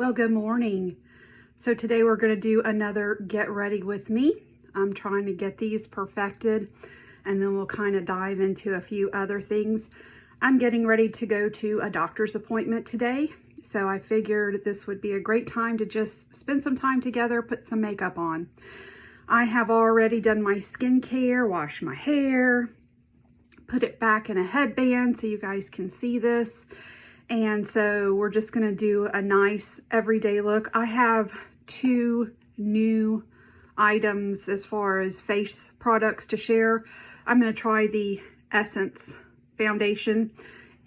Well, good morning. So today we're going to do another get ready with me. I'm trying to get these perfected and then we'll kind of dive into a few other things. I'm getting ready to go to a doctor's appointment today. So I figured this would be a great time to just spend some time together, put some makeup on. I have already done my skincare, washed my hair, put it back in a headband so you guys can see this. And so we're just gonna do a nice everyday look. I have two new items as far as face products to share. I'm gonna try the Essence foundation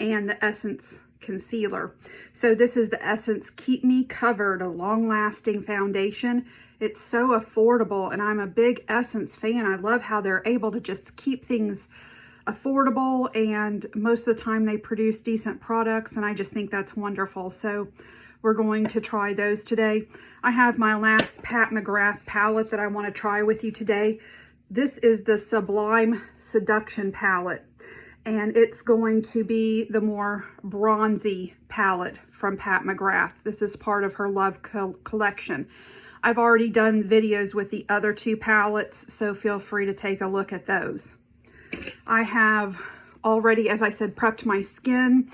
and the Essence concealer. So this is the Essence Keep Me Covered, a long-lasting foundation. It's so affordable and I'm a big Essence fan. I love how they're able to just keep things affordable, and most of the time they produce decent products, and I just think that's wonderful. So we're going to try those today. I have my last Pat McGrath palette that I want to try with you today. This is the Sublime Seduction palette, and it's going to be the more bronzy palette from Pat McGrath. This is part of her Love collection. I've already done videos with the other two palettes, so feel free to take a look at those. I have already, as I said, prepped my skin.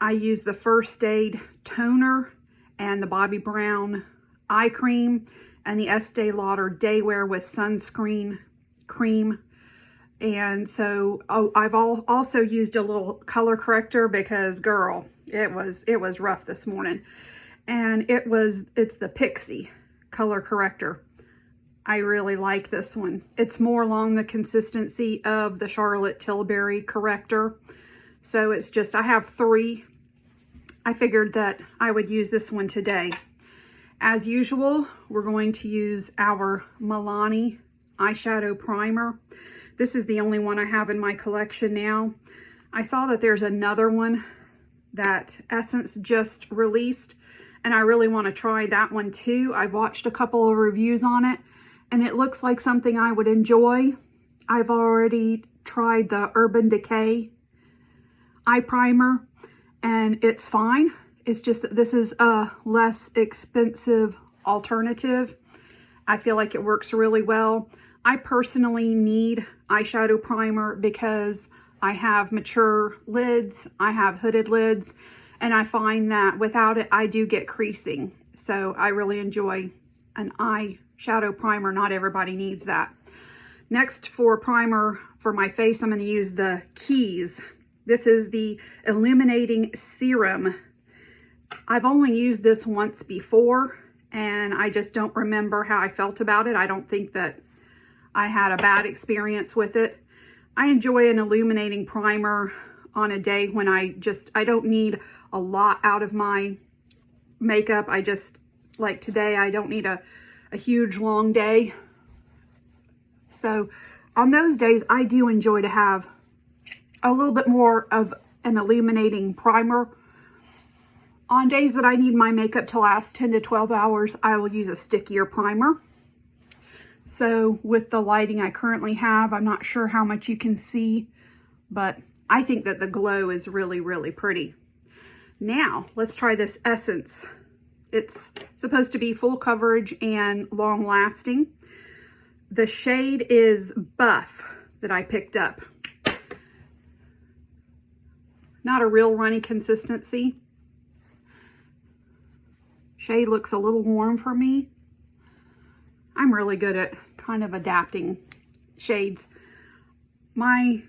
I use the First Aid toner and the Bobbi Brown eye cream and the Estee Lauder Day Wear with sunscreen cream. And so I've also used a little color corrector because, girl, it was rough this morning. And it's the Pixie color corrector. I really like this one. It's more along the consistency of the Charlotte Tilbury corrector. So it's just, I have three. I figured that I would use this one today. As usual, we're going to use our Milani eyeshadow primer. This is the only one I have in my collection now. I saw that there's another one that Essence just released, and I really want to try that one too. I've watched a couple of reviews on it, and it looks like something I would enjoy. I've already tried the Urban Decay eye primer, and it's fine. It's just that this is a less expensive alternative. I feel like it works really well. I personally need eyeshadow primer because I have mature lids, I have hooded lids, and I find that without it, I do get creasing. So I really enjoy an eyeshadow primer. Not everybody needs that. Next, for primer for my face, I'm going to use the Keys. This is the Illuminating Serum. I've only used this once before, and I just don't remember how I felt about it. I don't think that I had a bad experience with it. I enjoy an illuminating primer on a day when I don't need a lot out of my makeup. I just, like today, I don't need a huge long day. So on those days, I do enjoy to have a little bit more of an illuminating primer. On days that I need my makeup to last 10 to 12 hours, I will use a stickier primer. So with the lighting I currently have, I'm not sure how much you can see, but I think that the glow is really, really pretty. Now, let's try this Essence. It's supposed to be full coverage and long lasting. The shade is Buff that I picked up. Not a real runny consistency. Shade looks a little warm for me. I'm really good at kind of adapting shades. My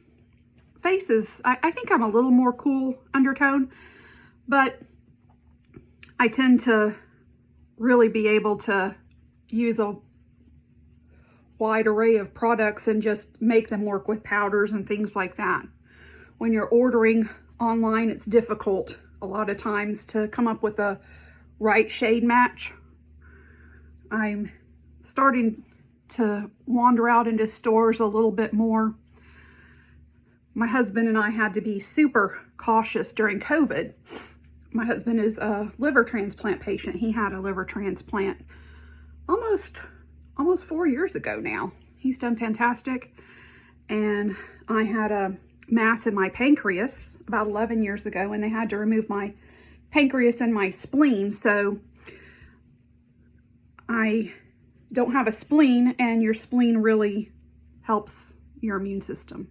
face is, I think I'm a little more cool undertone, but I tend to really be able to use a wide array of products and just make them work with powders and things like that. When you're ordering online, it's difficult a lot of times to come up with a right shade match. I'm starting to wander out into stores a little bit more. My husband and I had to be super cautious during COVID. My husband is a liver transplant patient. He had a liver transplant almost 4 years ago now. He's done fantastic. And I had a mass in my pancreas about 11 years ago, and they had to remove my pancreas and my spleen. So I don't have a spleen, and your spleen really helps your immune system.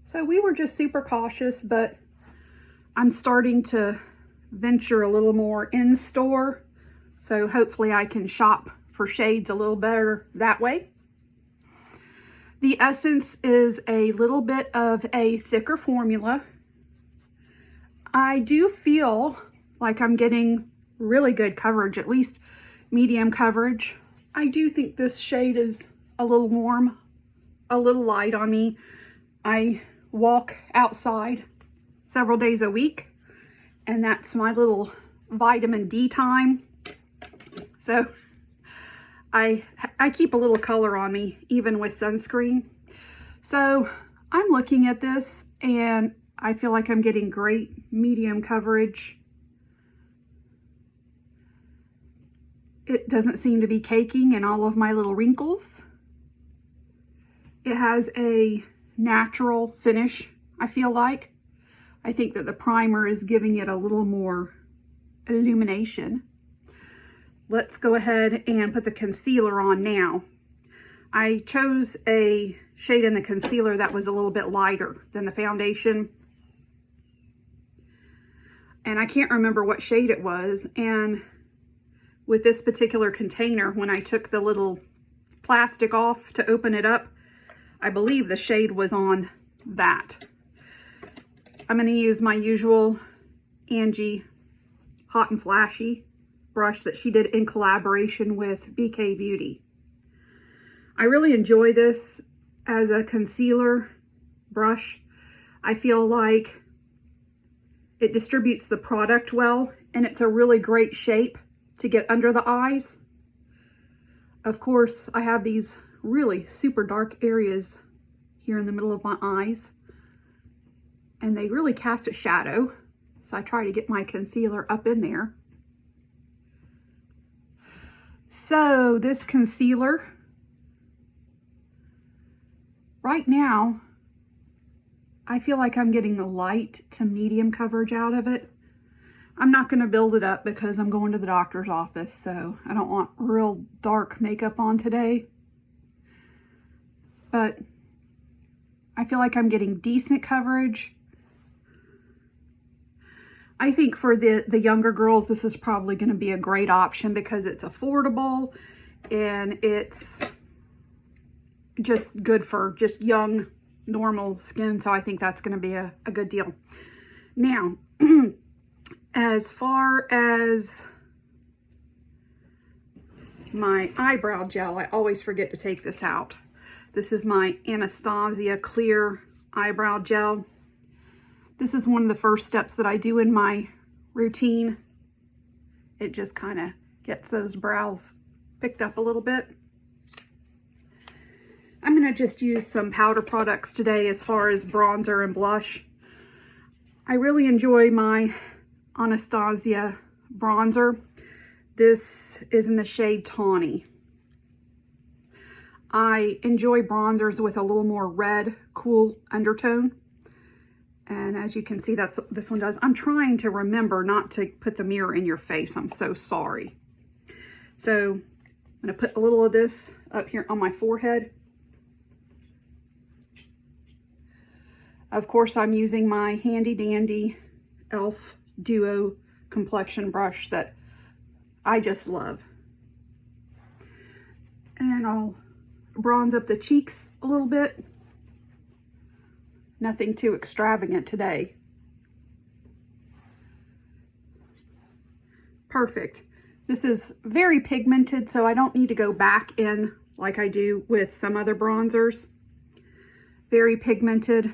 So we were just super cautious, but I'm starting to venture a little more in store. So hopefully I can shop for shades a little better that way. The essence is a little bit of a thicker formula. I do feel like I'm getting really good coverage, at least medium coverage. I do think this shade is a little warm, a little light on me. I walk outside several days a week, and that's my little vitamin D time. So I keep a little color on me even with sunscreen. So I'm looking at this and I feel like I'm getting great medium coverage. It doesn't seem to be caking in all of my little wrinkles. It has a natural finish, I feel like. I think that the primer is giving it a little more illumination. Let's go ahead and put the concealer on now. I chose a shade in the concealer that was a little bit lighter than the foundation. And I can't remember what shade it was. And with this particular container, when I took the little plastic off to open it up, I believe the shade was on that. I'm going to use my usual Angie Hot and Flashy brush that she did in collaboration with BK Beauty. I really enjoy this as a concealer brush. I feel like it distributes the product well, and it's a really great shape to get under the eyes. Of course, I have these really super dark areas here in the middle of my eyes, and they really cast a shadow. So I try to get my concealer up in there. So this concealer, right now, I feel like I'm getting the light to medium coverage out of it. I'm not going to build it up because I'm going to the doctor's office, so I don't want real dark makeup on today. But I feel like I'm getting decent coverage. I think for the younger girls, this is probably going to be a great option because it's affordable and it's just good for just young, normal skin. So I think that's going to be a good deal. Now, as far as my eyebrow gel, I always forget to take this out. This is my Anastasia Clear Eyebrow Gel. This is one of the first steps that I do in my routine. It just kind of gets those brows picked up a little bit. I'm going to just use some powder products today as far as bronzer and blush. I really enjoy my Anastasia bronzer. This is in the shade Tawny. I enjoy bronzers with a little more red, cool undertone. And as you can see, that's what this one does. I'm trying to remember not to put the mirror in your face. I'm so sorry. So I'm going to put a little of this up here on my forehead. Of course, I'm using my handy dandy e.l.f. Duo complexion brush that I just love. And I'll bronze up the cheeks a little bit. Nothing too extravagant today. Perfect. This is very pigmented, so I don't need to go back in like I do with some other bronzers. Very pigmented.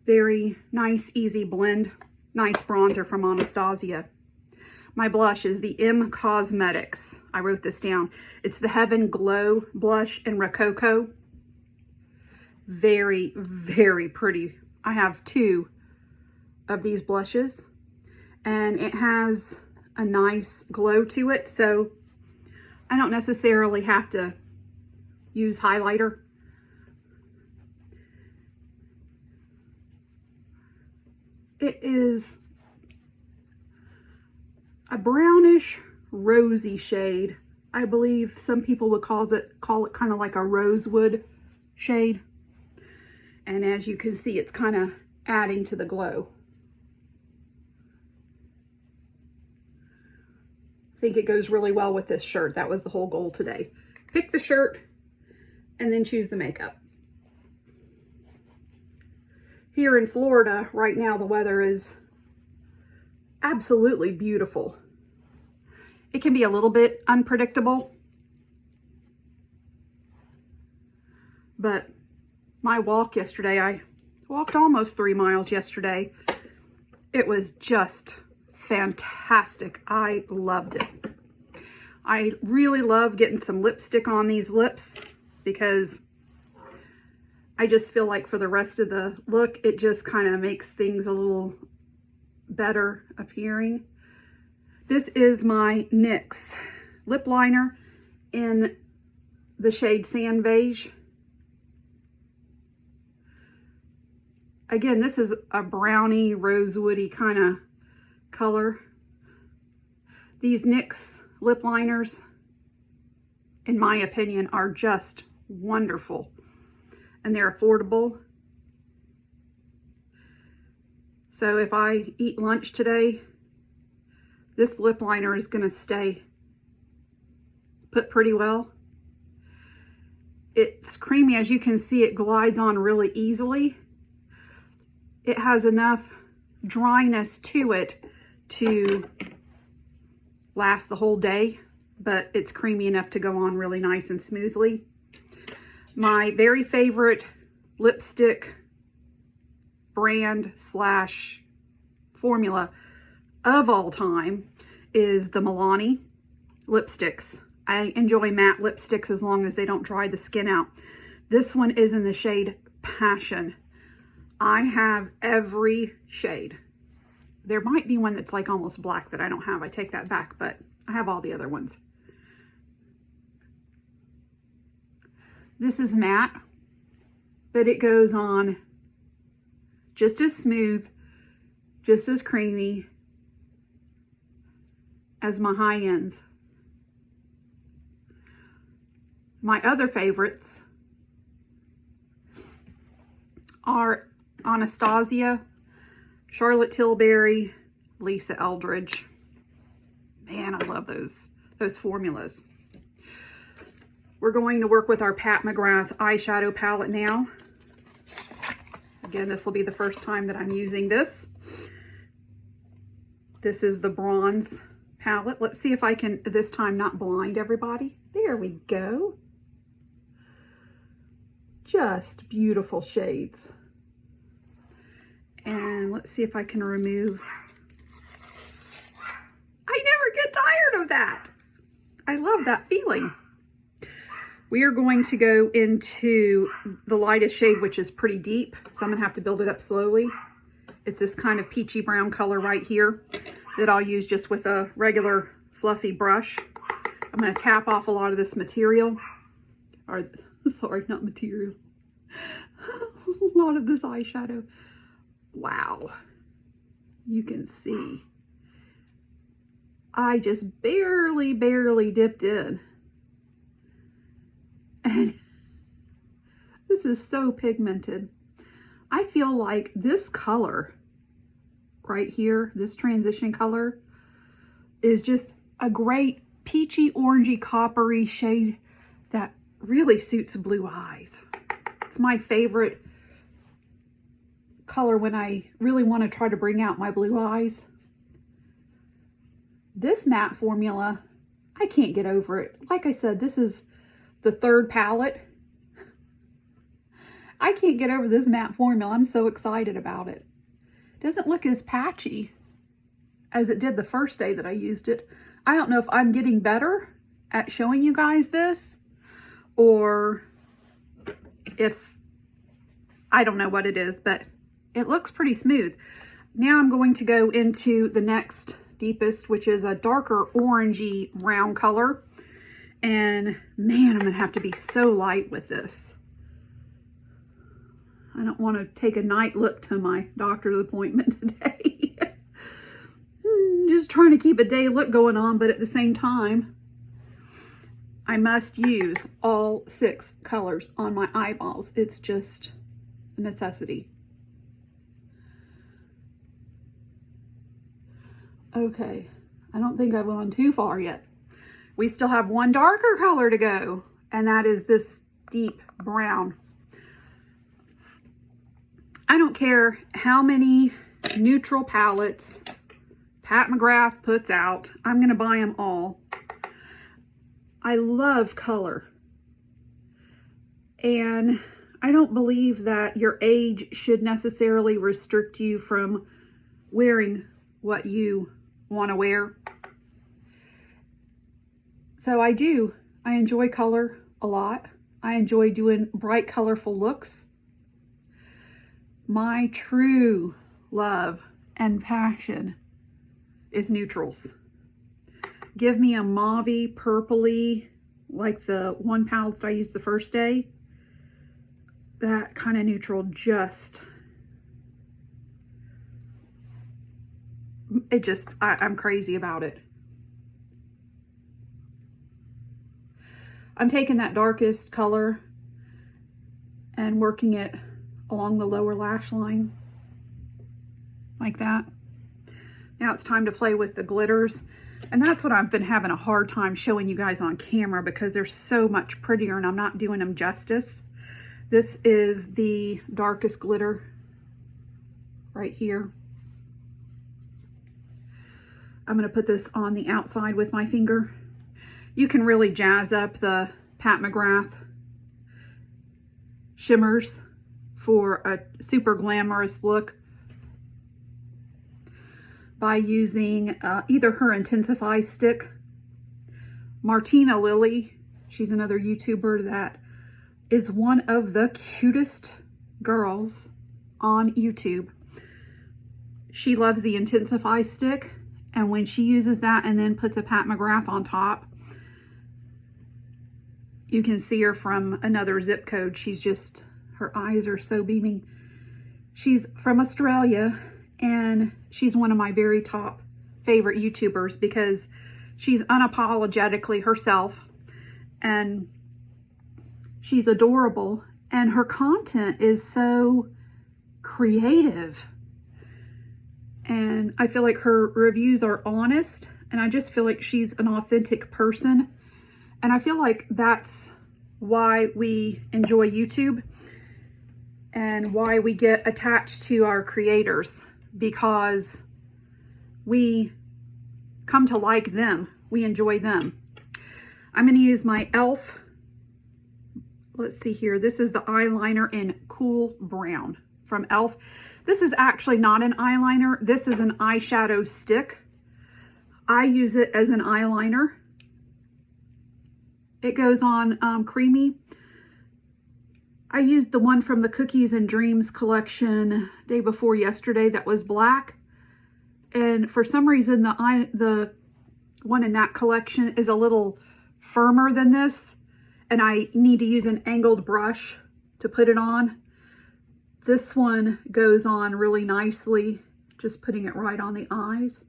Very nice, easy blend. Nice bronzer from Anastasia. My blush is the M Cosmetics. I wrote this down. It's the Heaven Glow Blush in Rococo. Very, very pretty. I have 2 of these blushes, and it has a nice glow to it, so I don't necessarily have to use highlighter. It is a brownish rosy shade. I believe some people would call it kind of like a rosewood shade. And as you can see, it's kind of adding to the glow. I think it goes really well with this shirt. That was the whole goal today. Pick the shirt and then choose the makeup. Here in Florida right now, the weather is absolutely beautiful. It can be a little bit unpredictable, but my walk yesterday, I walked almost 3 miles yesterday. It was just fantastic. I loved it. I really love getting some lipstick on these lips because I just feel like for the rest of the look, it just kind of makes things a little better appearing. This is my NYX lip liner in the shade Sand Beige. Again, this is a browny, rosewoody kind of color. These NYX lip liners, in my opinion, are just wonderful. And they're affordable. So if I eat lunch today, this lip liner is going to stay put pretty well. It's creamy. As you can see, it glides on really easily. It has enough dryness to it to last the whole day, but it's creamy enough to go on really nice and smoothly. My very favorite lipstick brand slash formula of all time is the Milani lipsticks. I enjoy matte lipsticks as long as they don't dry the skin out. This one is in the shade Passion. I have every shade. There might be one that's like almost black that I don't have. I take that back, but I have all the other ones. This is matte, but it goes on just as smooth, just as creamy as my high ends. My other favorites are Anastasia, Charlotte Tilbury, Lisa Eldridge. Man, I love those formulas. We're going to work with our Pat McGrath eyeshadow palette now. Again, this will be the first time that I'm using this. This is the bronze palette. Let's see if I can this time not blind everybody. There we go. Just beautiful shades. And let's see if I can remove. I never get tired of that. I love that feeling. We are going to go into the lightest shade, which is pretty deep. So I'm gonna have to build it up slowly. It's this kind of peachy brown color right here that I'll use just with a regular fluffy brush. I'm gonna tap off a lot of this material. Or, sorry, not material. A lot of this eyeshadow. Wow. You can see. I just barely dipped in. And this is so pigmented. I feel like this color right here, this transition color, is just a great peachy, orangey, coppery shade that really suits blue eyes. It's my favorite color when I really want to try to bring out my blue eyes. This matte formula, I can't get over it. Like I said, this is the third palette. I can't get over this matte formula. I'm so excited about it. It doesn't look as patchy as it did the first day that I used it. I don't know if I'm getting better at showing you guys this, or if, I don't know what it is, but it looks pretty smooth. Now I'm going to go into the next deepest, which is a darker orangey brown color. And man, I'm gonna have to be so light with this. I don't want to take a night look to my doctor's appointment today. just trying to keep a day look going on, but at the same time, I must use all 6 colors on my eyeballs. It's just a necessity. Okay, I don't think I've gone too far yet. We still have one darker color to go, and that is this deep brown. I don't care how many neutral palettes Pat McGrath puts out. I'm going to buy them all. I love color. And I don't believe that your age should necessarily restrict you from wearing what you want to wear. So I do. I enjoy color a lot. I enjoy doing bright, colorful looks. My true love and passion is neutrals. Give me a mauvey, purpley, like the one palette that I used the first day. That kind of neutral just, I'm crazy about it. I'm taking that darkest color and working it along the lower lash line, like that. Now it's time to play with the glitters. And that's what I've been having a hard time showing you guys on camera because they're so much prettier and I'm not doing them justice. This is the darkest glitter right here. I'm going to put this on the outside with my finger. You can really jazz up the Pat McGrath shimmers for a super glamorous look by using either her Intensify stick. Martina Lily, she's another YouTuber that is one of the cutest girls on YouTube. She loves the Intensify stick, and when she uses that and then puts a Pat McGrath on top, you can see her from another zip code. She's just, her eyes are so beaming. She's from Australia, and she's one of my very top favorite YouTubers because she's unapologetically herself, and she's adorable, and her content is so creative. And I feel like her reviews are honest, and I just feel like she's an authentic person. And I feel like that's why we enjoy YouTube and why we get attached to our creators, because we come to like them. We enjoy them. I'm going to use my e.l.f. Let's see here. This is the eyeliner in Cool Brown from e.l.f. This is actually not an eyeliner. This is an eyeshadow stick. I use it as an eyeliner. It goes on creamy. I used the one from the Cookies and Dreams collection day before yesterday that was black. And for some reason, the one in that collection is a little firmer than this. And I need to use an angled brush to put it on. This one goes on really nicely, just putting it right on the eyes.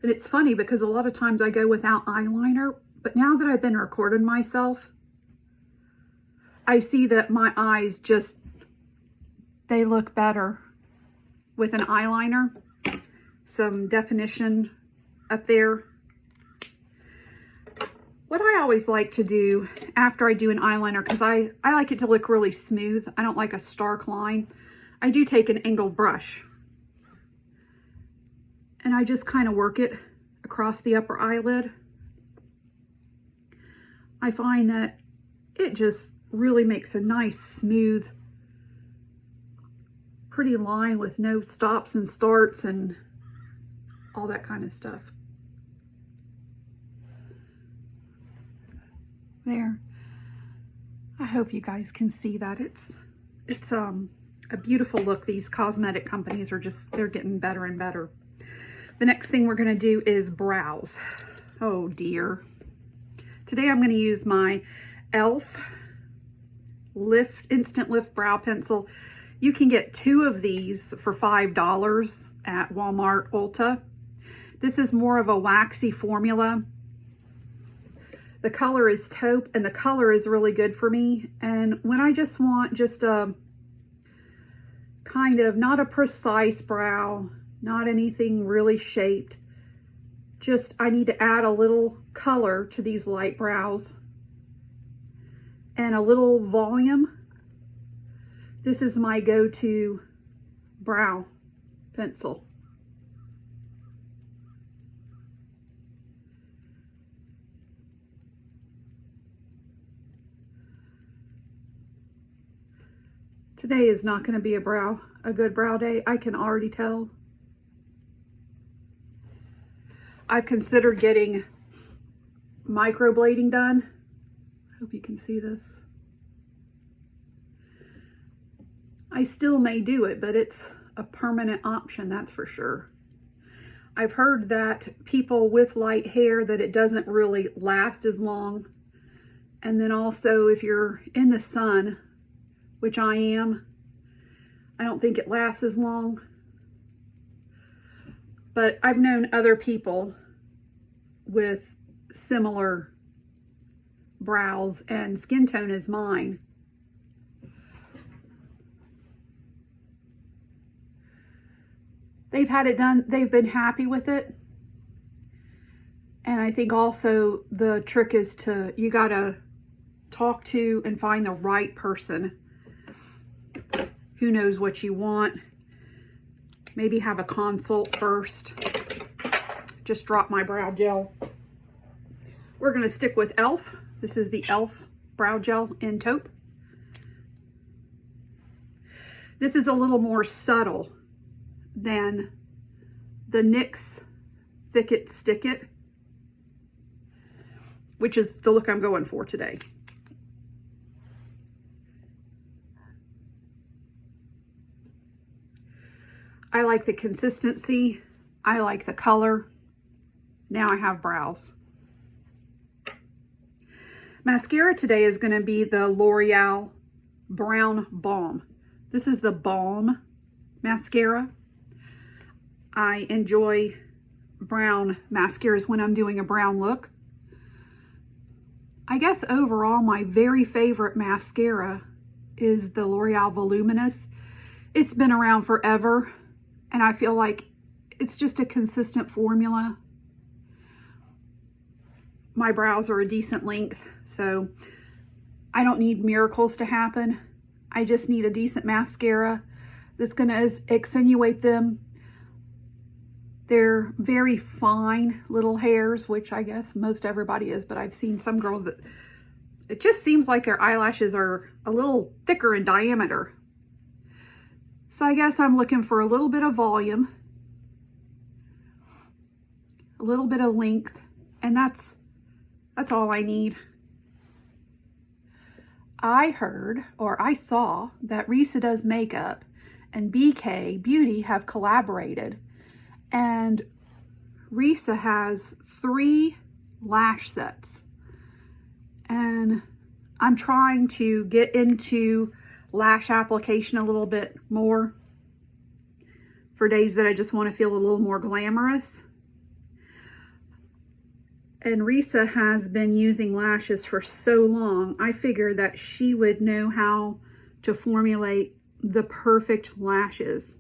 And it's funny because a lot of times I go without eyeliner, but now that I've been recording myself, I see that my eyes just, they look better with an eyeliner. Some definition up there. What I always like to do after I do an eyeliner, because I like it to look really smooth. I don't like a stark line. I do take an angled brush. And I just kind of work it across the upper eyelid. I find that it just really makes a nice, smooth, pretty line with no stops and starts and all that kind of stuff. There. I hope you guys can see that. It's a beautiful look. These cosmetic companies are just, they're getting better and better. The next thing we're going to do is brows. Oh dear. Today I'm going to use my e.l.f. Instant Lift Brow Pencil. You can get 2 of these for $5 at Walmart Ulta. This is more of a waxy formula. The color is taupe, and the color is really good for me. And when I just want just a kind of, not a precise brow, not anything really shaped, just I need to add a little color to these light brows and a little volume. This is my go-to brow pencil. Today is not going to be a good brow day. I can already tell. I've considered getting microblading done. I hope you can see this. I still may do it, but it's a permanent option, that's for sure. I've heard that people with light hair, that it doesn't really last as long. And then also if you're in the sun, which I am, I don't think it lasts as long. But I've known other people with similar brows and skin tone as mine. They've had it done, they've been happy with it. And I think also the trick is you gotta talk to and find the right person who knows what you want. Maybe have a consult first. Just drop my brow gel. We're gonna stick with e.l.f. This is the e.l.f. brow gel in taupe. This is a little more subtle than the NYX Thick It Stick It, which is the look I'm going for today. I like the consistency. I like the color. Now I have brows. Mascara today is going to be the L'Oreal Brown Balm. This is the Balm mascara. I enjoy brown mascaras when I'm doing a brown look. I guess overall my very favorite mascara is the L'Oreal Voluminous. It's been around forever, and I feel like it's just a consistent formula. My brows are a decent length, so I don't need miracles to happen. I just need a decent mascara that's going to accentuate them. They're very fine little hairs, which I guess most everybody is, but I've seen some girls that it just seems like their eyelashes are a little thicker in diameter. So I guess I'm looking for a little bit of volume, a little bit of length, and that's all I need. I heard, or I saw, that Risa Does Makeup and BK Beauty have collaborated, and Risa has 3 lash sets, and I'm trying to get into lash application a little bit more for days that I just want to feel a little more glamorous. And Risa has been using lashes for so long, I figured that she would know how to formulate the perfect lashes.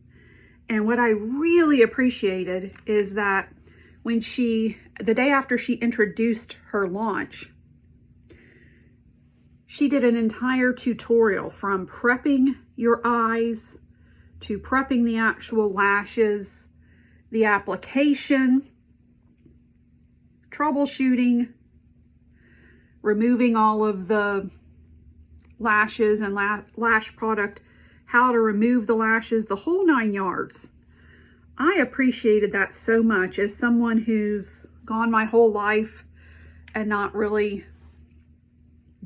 And what I really appreciated is that when the day after she introduced her launch, she did an entire tutorial from prepping your eyes to prepping the actual lashes, the application, troubleshooting, removing all of the lashes and lash product, how to remove the lashes, the whole 9 yards. I appreciated that so much as someone who's gone my whole life and not really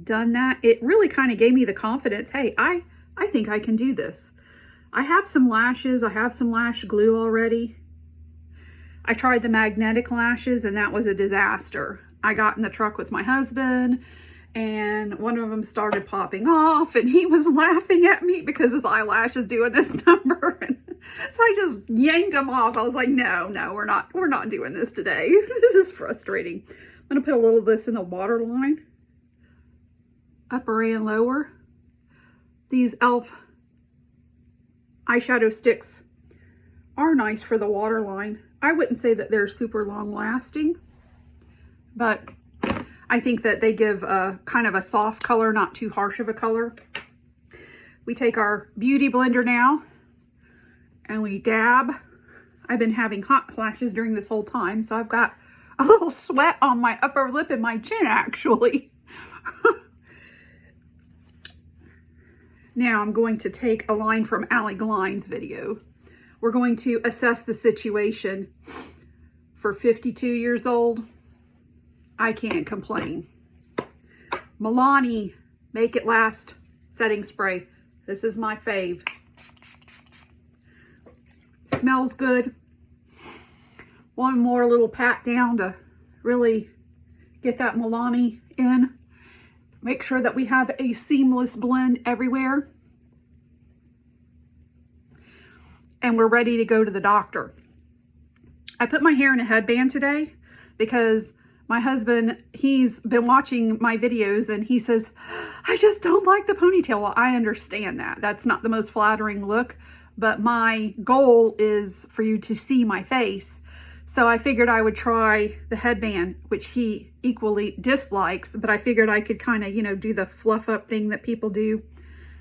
done that. It really kind of gave me the confidence. Hey, I think I can do this. I have some lashes. I have some lash glue already. I tried the magnetic lashes and that was a disaster. I got in the truck with my husband and one of them started popping off and he was laughing at me because his eyelash is doing this number. And So I just yanked them off. I was like, no, we're not doing this today. This is frustrating. I'm going to put a little of this in the waterline, upper and lower. These e.l.f. eyeshadow sticks are nice for the waterline. I wouldn't say that they're super long lasting, but I think that they give a kind of a soft color, not too harsh of a color. We take our beauty blender now and we dab. I've been having hot flashes during this whole time, so I've got a little sweat on my upper lip and my chin actually. Now I'm going to take a line from Allie Glein's video. We're going to assess the situation. For 52 years old, I can't complain. Milani Make It Last setting spray. This is my fave. Smells good. One more little pat down to really get that Milani in. Make sure that we have a seamless blend everywhere. And we're ready to go to the doctor. I put my hair in a headband today because my husband, he's been watching my videos and he says, I just don't like the ponytail. Well, I understand that. That's not the most flattering look, but my goal is for you to see my face. So I figured I would try the headband, which he equally dislikes, but I figured I could kind of, you know, do the fluff up thing that people do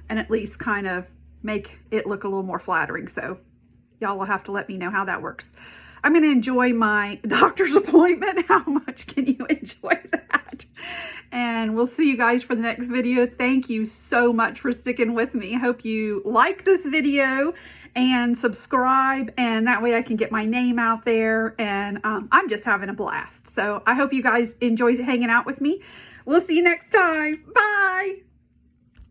and at least kind of make it look a little more flattering. So y'all will have to let me know how that works. I'm going to enjoy my doctor's appointment. How much can you enjoy that? And we'll see you guys for the next video. Thank you so much for sticking with me. I hope you like this video and subscribe, and that way I can get my name out there, and I'm just having a blast. So I hope you guys enjoy hanging out with me. We'll see you next time. Bye.